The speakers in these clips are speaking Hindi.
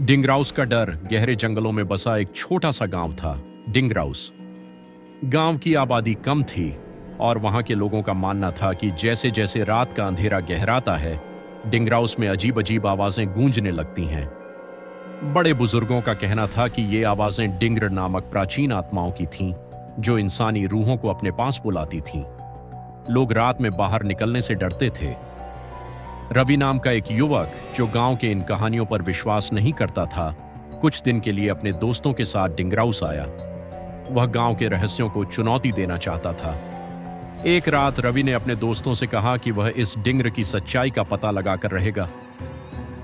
डिंगराउस का डर गहरे जंगलों में बसा एक छोटा सा गांव था, डिंगराउस। गांव की आबादी कम थी और वहां के लोगों का मानना था कि जैसे जैसे रात का अंधेरा गहराता है, डिंगराउस में अजीब अजीब आवाजें गूंजने लगती हैं। बड़े बुजुर्गों का कहना था कि ये आवाजें डिंगर नामक प्राचीन आत्माओं की थीं, जो इंसानी रूहों को अपने पास बुलाती थीं। लोग रात में बाहर निकलने से डरते थे। रवि नाम का एक युवक, जो गांव के इन कहानियों पर विश्वास नहीं करता था, कुछ दिन के लिए अपने दोस्तों के साथ डिंगराउस आया। वह गांव के रहस्यों को चुनौती देना चाहता था। एक रात रवि ने अपने दोस्तों से कहा कि वह इस डिंगर की सच्चाई का पता लगाकर रहेगा।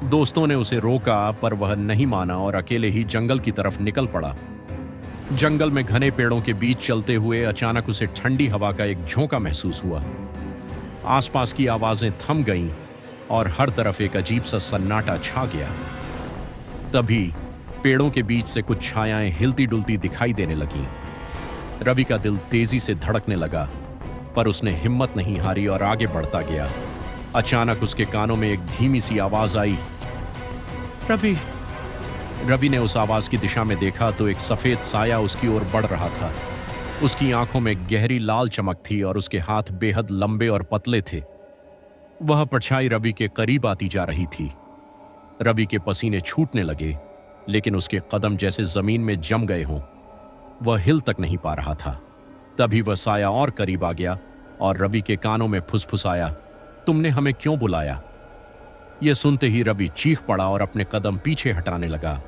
दोस्तों ने उसे रोका, पर वह नहीं माना और अकेले ही जंगल की तरफ निकल पड़ा। जंगल में घने पेड़ों के बीच चलते हुए अचानक उसे ठंडी हवा का एक झोंका महसूस हुआ। आसपास की आवाजें थम गईं और हर तरफ एक अजीब सा सन्नाटा छा गया। तभी पेड़ों के बीच से कुछ छायाएं हिलती डुलती दिखाई देने लगीं। रवि का दिल तेजी से धड़कने लगा, पर उसने हिम्मत नहीं हारी और आगे बढ़ता गया। अचानक उसके कानों में एक धीमी सी आवाज आई, रवि। रवि ने उस आवाज की दिशा में देखा तो एक सफेद साया उसकी ओर बढ़ रहा था। उसकी आंखों में गहरी लाल चमक थी और उसके हाथ बेहद लंबे और पतले थे। वह परछाई रवि के करीब आती जा रही थी। रवि के पसीने छूटने लगे, लेकिन उसके कदम जैसे जमीन में जम गए हों। वह हिल तक नहीं पा रहा था। तभी वह साया और करीब आ गया और रवि के कानों में फुसफुसाया, तुमने हमें क्यों बुलाया? यह सुनते ही रवि चीख पड़ा और अपने कदम पीछे हटाने लगा।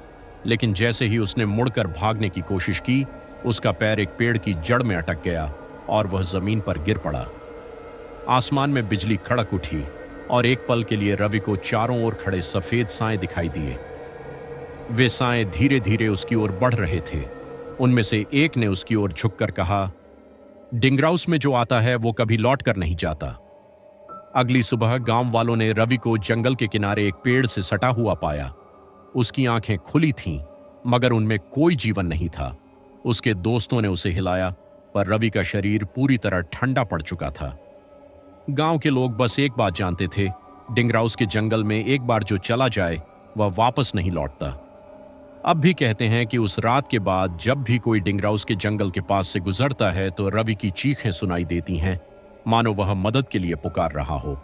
लेकिन जैसे ही उसने मुड़कर भागने की कोशिश की, उसका पैर एक पेड़ की जड़ में अटक गया और वह जमीन पर गिर पड़ा। आसमान में बिजली कड़क उठी और एक पल के लिए रवि को चारों ओर खड़े सफेद साए दिखाई दिए। वे साए धीरे धीरे उसकी ओर बढ़ रहे थे। उनमें से एक ने उसकी ओर झुककर कहा, डिंगराउस में जो आता है वो कभी लौट कर नहीं जाता। अगली सुबह गांव वालों ने रवि को जंगल के किनारे एक पेड़ से सटा हुआ पाया। उसकी आंखें खुली थीं, मगर उनमें कोई जीवन नहीं था। उसके दोस्तों ने उसे हिलाया, पर रवि का शरीर पूरी तरह ठंडा पड़ चुका था। गांव के लोग बस एक बात जानते थे, डिंगराउस के जंगल में एक बार जो चला जाए वह वापस नहीं लौटता। अब भी कहते हैं कि उस रात के बाद जब भी कोई डिंगराउस के जंगल के पास से गुजरता है तो रवि की चीखें सुनाई देती हैं, मानो वह मदद के लिए पुकार रहा हो।